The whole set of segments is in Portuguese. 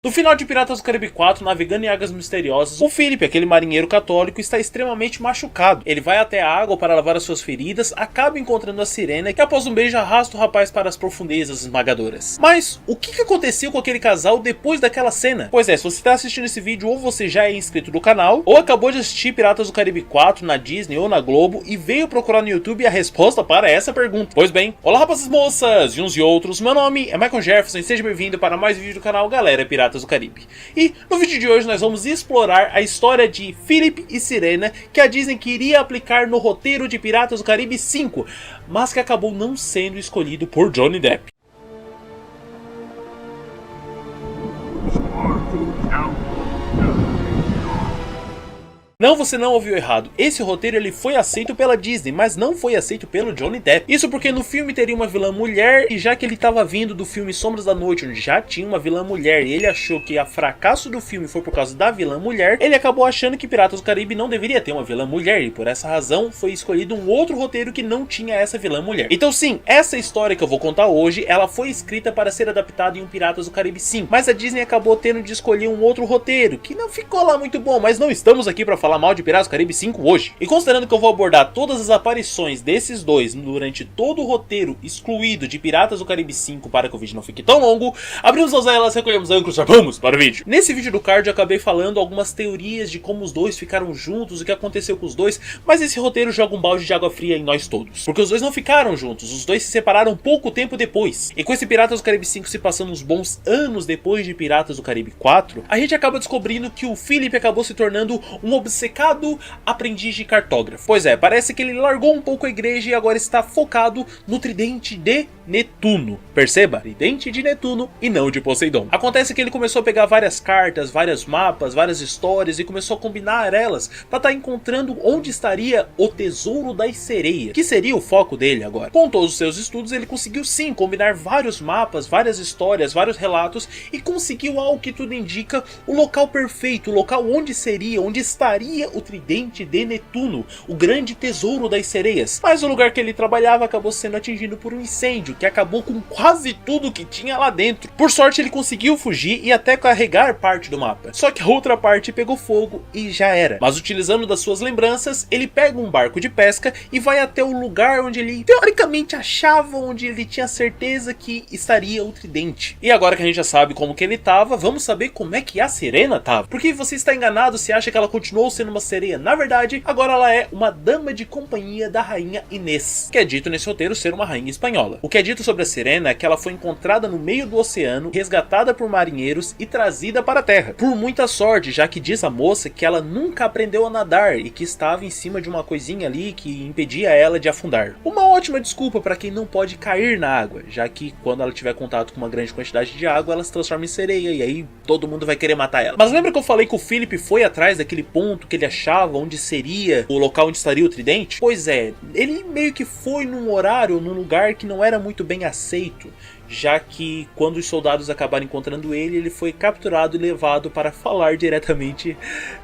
No final de Piratas do Caribe 4, navegando em águas misteriosas, o Philip, aquele marinheiro católico, está extremamente machucado. Ele vai até a água para lavar as suas feridas, acaba encontrando a Sirena, que após um beijo arrasta o rapaz para as profundezas esmagadoras. Mas, o que aconteceu com aquele casal depois daquela cena? Pois é, se você está assistindo esse vídeo, ou você já é inscrito do canal, ou acabou de assistir Piratas do Caribe 4 na Disney ou na Globo, e veio procurar no YouTube a resposta para essa pergunta. Pois bem, olá rapazes e moças, e uns e outros, meu nome é Michael Jefferson e seja bem-vindo para mais um vídeo do canal Galera Piratas do Caribe. E no vídeo de hoje nós vamos explorar a história de Philip e Sirena, que a Disney queria aplicar no roteiro de Piratas do Caribe 5, mas que acabou não sendo escolhido por Johnny Depp. Não, você não ouviu errado. Esse roteiro ele foi aceito pela Disney, mas não foi aceito pelo Johnny Depp. Isso porque no filme teria uma vilã mulher, e já que ele estava vindo do filme Sombras da Noite, onde já tinha uma vilã mulher, e ele achou que o fracasso do filme foi por causa da vilã mulher, ele acabou achando que Piratas do Caribe não deveria ter uma vilã mulher, e por essa razão foi escolhido um outro roteiro que não tinha essa vilã mulher. Então sim, essa história que eu vou contar hoje, ela foi escrita para ser adaptada em um Piratas do Caribe 5, mas a Disney acabou tendo de escolher um outro roteiro, que não ficou lá muito bom, mas não estamos aqui para falar mal de Piratas do Caribe 5 hoje. E considerando que eu vou abordar todas as aparições desses dois durante todo o roteiro excluído de Piratas do Caribe 5 para que o vídeo não fique tão longo, abrimos as elas, recolhemos âncoras e vamos para o vídeo. Nesse vídeo do card eu acabei falando algumas teorias de como os dois ficaram juntos, o que aconteceu com os dois, mas esse roteiro joga um balde de água fria em nós todos. Porque os dois não ficaram juntos, os dois se separaram pouco tempo depois. E com esse Piratas do Caribe 5 se passando uns bons anos depois de Piratas do Caribe 4, a gente acaba descobrindo que o Philip acabou se tornando um obcecado aprendiz de cartógrafo. Pois é, parece que ele largou um pouco a igreja e agora está focado no tridente de Netuno. Perceba? Tridente de Netuno e não de Poseidon. Acontece que ele começou a pegar várias cartas, vários mapas, várias histórias e começou a combinar elas para estar encontrando onde estaria o tesouro das sereias, que seria o foco dele agora. Com todos os seus estudos ele conseguiu sim combinar vários mapas, várias histórias, vários relatos e conseguiu, ao que tudo indica, o local perfeito, o local onde estaria o tridente de Netuno, o grande tesouro das sereias. Mas o lugar que ele trabalhava acabou sendo atingido por um incêndio que acabou com quase tudo que tinha lá dentro. Por sorte ele conseguiu fugir e até carregar parte do mapa, só que a outra parte pegou fogo e já era. Mas utilizando das suas lembranças, ele pega um barco de pesca e vai até o lugar onde ele teoricamente achava, onde ele tinha certeza que estaria o tridente. E agora que a gente já sabe como que ele estava, vamos saber como é que a Sirena estava. Porque você está enganado se acha que ela continuou sendo uma sereia. Na verdade, agora ela é uma dama de companhia da rainha Inês, que é dito nesse roteiro ser uma rainha espanhola. O que é dito sobre a Sirena é que ela foi encontrada no meio do oceano, resgatada por marinheiros e trazida para a terra. Por muita sorte, já que diz a moça que ela nunca aprendeu a nadar e que estava em cima de uma coisinha ali que impedia ela de afundar. Uma ótima desculpa para quem não pode cair na água, já que quando ela tiver contato com uma grande quantidade de água, ela se transforma em sereia e aí todo mundo vai querer matar ela. Mas lembra que eu falei que o Philip foi atrás daquele ponto que ele achava onde seria o local onde estaria o tridente? Pois é, ele meio que foi num horário, num lugar que não era muito bem aceito, já que quando os soldados acabaram encontrando ele, ele foi capturado e levado para falar diretamente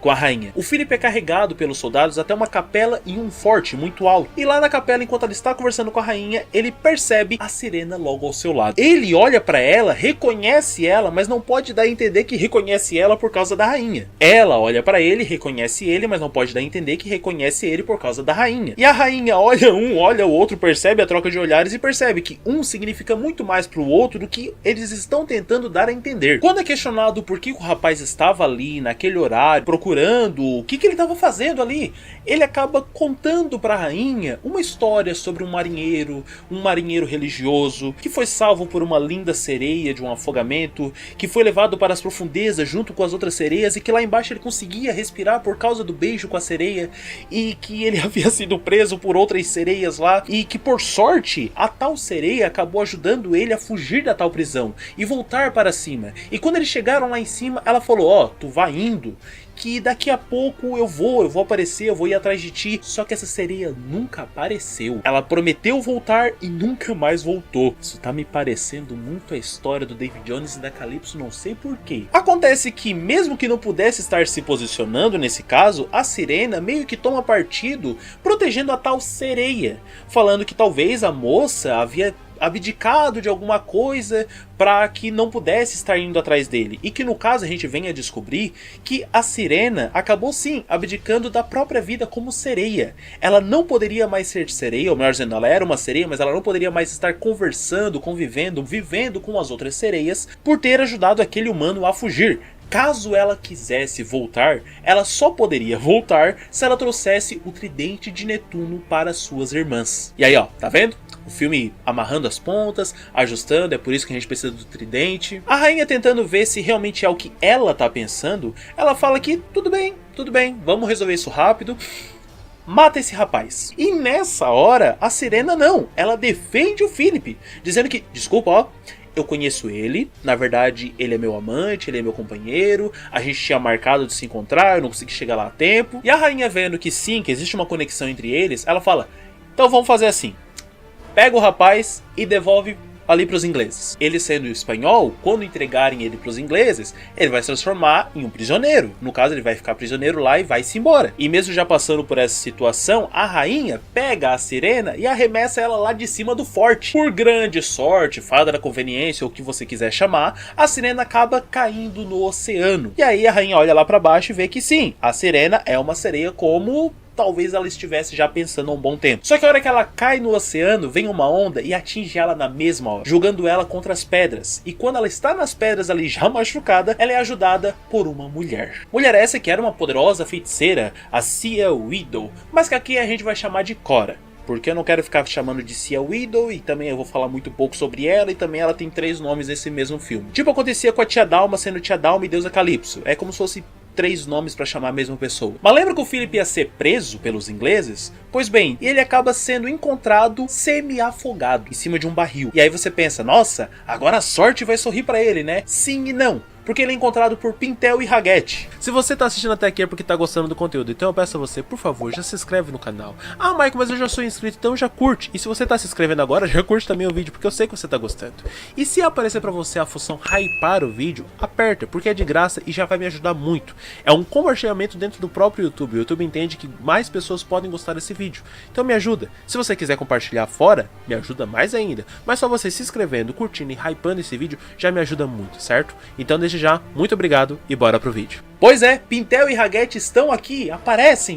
com a rainha. O Philip é carregado pelos soldados até uma capela em um forte muito alto. E lá na capela, enquanto ele está conversando com a rainha, ele percebe a Sirena logo ao seu lado. Ele olha para ela, reconhece ela, mas não pode dar a entender que reconhece ela por causa da rainha. Ela olha para ele, reconhece ele, mas não pode dar a entender que reconhece ele por causa da rainha. E a rainha olha um, olha o outro, percebe a troca de olhares e percebe que um significa muito mais pro outro do que eles estão tentando dar a entender. Quando é questionado por que o rapaz estava ali naquele horário procurando, o que ele estava fazendo ali, ele acaba contando para a rainha uma história sobre um marinheiro religioso que foi salvo por uma linda sereia de um afogamento, que foi levado para as profundezas junto com as outras sereias e que lá embaixo ele conseguia respirar por causa do beijo com a sereia, e que ele havia sido preso por outras sereias lá e que por sorte a tal sereia acabou ajudando ele a fugir da tal prisão e voltar para cima. E quando eles chegaram lá em cima, ela falou: ó, tu vai indo, que daqui a pouco eu vou aparecer, eu vou ir atrás de ti. Só que essa sereia nunca apareceu. Ela prometeu voltar e nunca mais voltou. Isso tá me parecendo muito a história do David Jones e da Calypso, não sei porquê. Acontece que mesmo que não pudesse estar se posicionando nesse caso, a Sirena meio que toma partido protegendo a tal sereia, falando que talvez a moça havia abdicado de alguma coisa para que não pudesse estar indo atrás dele. E que no caso a gente vem a descobrir que a Sirena acabou sim abdicando da própria vida como sereia. Ela não poderia mais ser sereia, ou melhor dizendo, ela era uma sereia, mas ela não poderia mais estar conversando, convivendo, vivendo com as outras sereias por ter ajudado aquele humano a fugir. Caso ela quisesse voltar, ela só poderia voltar se ela trouxesse o tridente de Netuno para suas irmãs. E aí ó, tá vendo? O filme amarrando as pontas, ajustando, é por isso que a gente precisa do tridente. A rainha tentando ver se realmente é o que ela tá pensando, ela fala que tudo bem, vamos resolver isso rápido. Mata esse rapaz. E nessa hora, a Sirena não, ela defende o Philip, dizendo que, desculpa ó, eu conheço ele, na verdade ele é meu amante, ele é meu companheiro, a gente tinha marcado de se encontrar, eu não consegui chegar lá a tempo. E a rainha vendo que sim, que existe uma conexão entre eles, ela fala, então vamos fazer assim, pega o rapaz e devolve ali para os ingleses. Ele sendo espanhol, quando entregarem ele para os ingleses, ele vai se transformar em um prisioneiro. No caso, ele vai ficar prisioneiro lá e vai se embora. E mesmo já passando por essa situação, a rainha pega a Sirena e arremessa ela lá de cima do forte. Por grande sorte, fada da conveniência, ou o que você quiser chamar, a Sirena acaba caindo no oceano. E aí a rainha olha lá para baixo e vê que sim, a Sirena é uma sereia como talvez ela estivesse já pensando há um bom tempo. Só que a hora que ela cai no oceano, vem uma onda e atinge ela na mesma hora, jogando ela contra as pedras. E quando ela está nas pedras ali já machucada, ela é ajudada por uma mulher. Mulher essa que era uma poderosa feiticeira, a Cia Widow, mas que aqui a gente vai chamar de Cora. Porque eu não quero ficar chamando de Cia Widow, e também eu vou falar muito pouco sobre ela, e também ela tem 3 nomes nesse mesmo filme. Tipo acontecia com a Tia Dalma sendo Tia Dalma e Deusa Calypso. É como se fosse 3 nomes para chamar a mesma pessoa. Mas lembra que o Philip ia ser preso pelos ingleses? Pois bem, ele acaba sendo encontrado semi-afogado em cima de um barril. E aí você pensa, nossa, agora a sorte vai sorrir para ele, né? Sim e não. Porque ele é encontrado por Pintel e Raguete. Se você tá assistindo até aqui é porque tá gostando do conteúdo, então eu peço a você, por favor, já se inscreve no canal. Ah, Michael, mas eu já sou inscrito, então já curte. E se você tá se inscrevendo agora, já curte também o vídeo, porque eu sei que você tá gostando. E se aparecer pra você a função hypar o vídeo, aperta, porque é de graça e já vai me ajudar muito. É um compartilhamento dentro do próprio YouTube. O YouTube entende que mais pessoas podem gostar desse vídeo. Então me ajuda. Se você quiser compartilhar fora, me ajuda mais ainda. Mas só você se inscrevendo, curtindo e hypando esse vídeo já me ajuda muito, certo? Então desde já, muito obrigado e bora pro vídeo. Pois é, Pintel e Raguete estão aqui,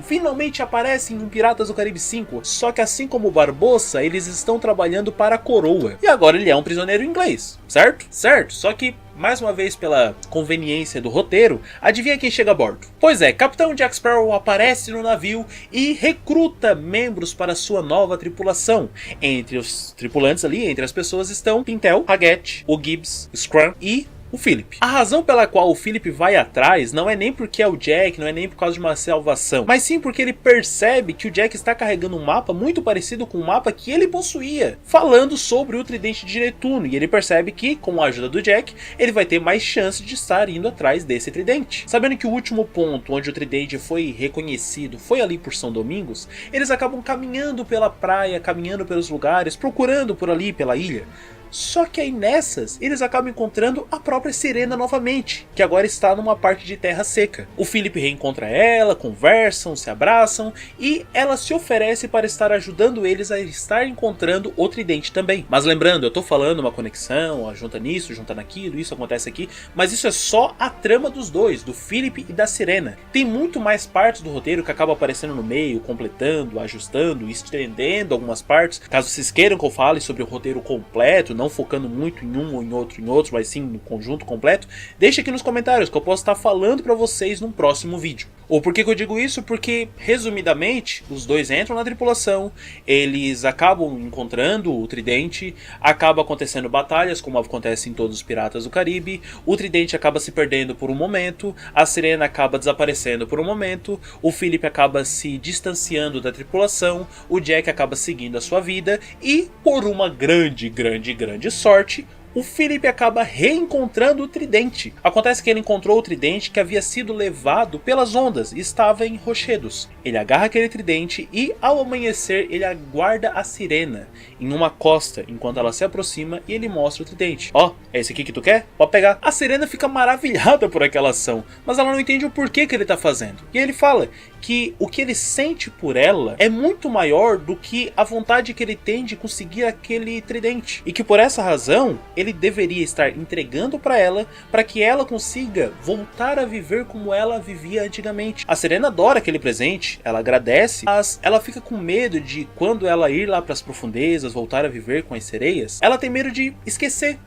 finalmente aparecem em Piratas do Caribe 5, só que assim como o Barbossa, eles estão trabalhando para a coroa. E agora ele é um prisioneiro inglês, certo? Certo, só que mais uma vez pela conveniência do roteiro, adivinha quem chega a bordo? Pois é, Capitão Jack Sparrow aparece no navio e recruta membros para sua nova tripulação. Entre os tripulantes ali, entre as pessoas estão Pintel, Raguete, o Gibbs, Scrum e o Philip. A razão pela qual o Philip vai atrás não é nem porque é o Jack, não é nem por causa de uma salvação, mas sim porque ele percebe que o Jack está carregando um mapa muito parecido com o mapa que ele possuía, falando sobre o tridente de Netuno, e ele percebe que, com a ajuda do Jack, ele vai ter mais chance de estar indo atrás desse tridente. Sabendo que o último ponto onde o tridente foi reconhecido foi ali por São Domingos, eles acabam caminhando pela praia, caminhando pelos lugares, procurando por ali, pela ilha. Só que aí nessas, eles acabam encontrando a própria Sirena novamente, que agora está numa parte de terra seca. O Philip reencontra ela, conversam, se abraçam, e ela se oferece para estar ajudando eles a estar encontrando o tridente também. Mas lembrando, eu tô falando uma conexão, junta nisso, junta naquilo, isso acontece aqui, mas isso é só a trama dos dois, do Philip e da Sirena. Tem muito mais partes do roteiro que acaba aparecendo no meio, completando, ajustando, estendendo algumas partes. Caso vocês queiram que eu fale sobre o roteiro completo, não focando muito em um ou em outro, mas sim no conjunto completo, deixa aqui nos comentários que eu posso estar falando para vocês num próximo vídeo. Ou por que eu digo isso? Porque, resumidamente, os dois entram na tripulação, eles acabam encontrando o tridente, acaba acontecendo batalhas, como acontece em todos os Piratas do Caribe, o tridente acaba se perdendo por um momento, a Sirena acaba desaparecendo por um momento, o Philip acaba se distanciando da tripulação, o Jack acaba seguindo a sua vida e, por uma grande sorte, o Philip acaba reencontrando o tridente. Acontece que ele encontrou o tridente que havia sido levado pelas ondas e estava em rochedos. Ele agarra aquele tridente e, ao amanhecer, ele aguarda a Sirena em uma costa enquanto ela se aproxima e ele mostra o tridente. Ó, é esse aqui que tu quer? Pode pegar. A Sirena fica maravilhada por aquela ação, mas ela não entende o porquê que ele está fazendo. E ele fala que o que ele sente por ela é muito maior do que a vontade que ele tem de conseguir aquele tridente. E que por essa razão, ele deveria estar entregando para ela, para que ela consiga voltar a viver como ela vivia antigamente. A Sirena adora aquele presente, ela agradece, mas ela fica com medo de quando ela ir lá para as profundezas, voltar a viver com as sereias, ela tem medo de esquecer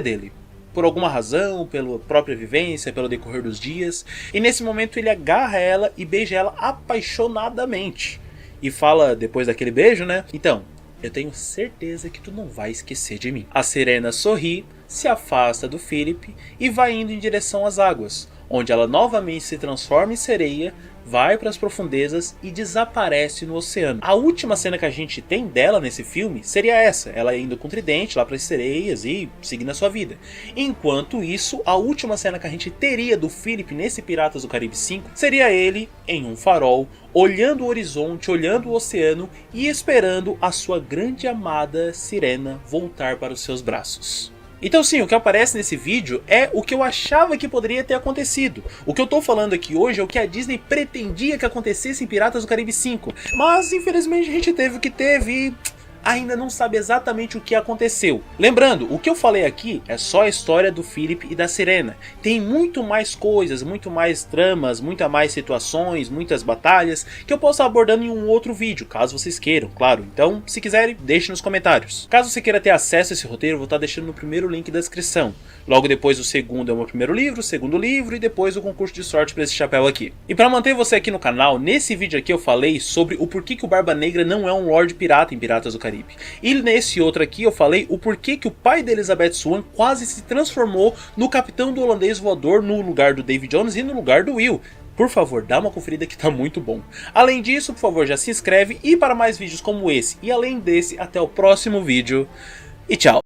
dele. Por alguma razão, pela própria vivência, pelo decorrer dos dias. E nesse momento ele agarra ela e beija ela apaixonadamente. E fala, depois daquele beijo, né? Então, eu tenho certeza que tu não vai esquecer de mim. A Sirena sorri, se afasta do Philip e vai indo em direção às águas, onde ela novamente se transforma em sereia, vai para as profundezas e desaparece no oceano. A última cena que a gente tem dela nesse filme seria essa, ela indo com o tridente lá para as sereias e seguindo a sua vida. Enquanto isso, a última cena que a gente teria do Philip nesse Piratas do Caribe 5 seria ele em um farol, olhando o horizonte, olhando o oceano e esperando a sua grande amada Sirena voltar para os seus braços. Então sim, o que aparece nesse vídeo é o que eu achava que poderia ter acontecido. O que eu tô falando aqui hoje é o que a Disney pretendia que acontecesse em Piratas do Caribe 5. Mas infelizmente a gente teve o que teve e ainda não sabe exatamente o que aconteceu. Lembrando, o que eu falei aqui é só a história do Philip e da Sirena. Tem muito mais coisas, muito mais tramas, muitas mais situações, muitas batalhas que eu posso estar abordando em um outro vídeo, caso vocês queiram, claro. Então, se quiserem, deixe nos comentários. Caso você queira ter acesso a esse roteiro, eu vou estar deixando no primeiro link da descrição. Logo depois o segundo é o meu primeiro livro, o segundo livro e depois o concurso de sorte para esse chapéu aqui. E para manter você aqui no canal, nesse vídeo aqui eu falei sobre o porquê que o Barba Negra não é um Lord Pirata em Piratas do Caribe. E nesse outro aqui eu falei o porquê que o pai de Elizabeth Swann quase se transformou no capitão do holandês voador no lugar do Davy Jones e no lugar do Will. Por favor, dá uma conferida que tá muito bom. Além disso, por favor, já se inscreve e para mais vídeos como esse e além desse, até o próximo vídeo e tchau!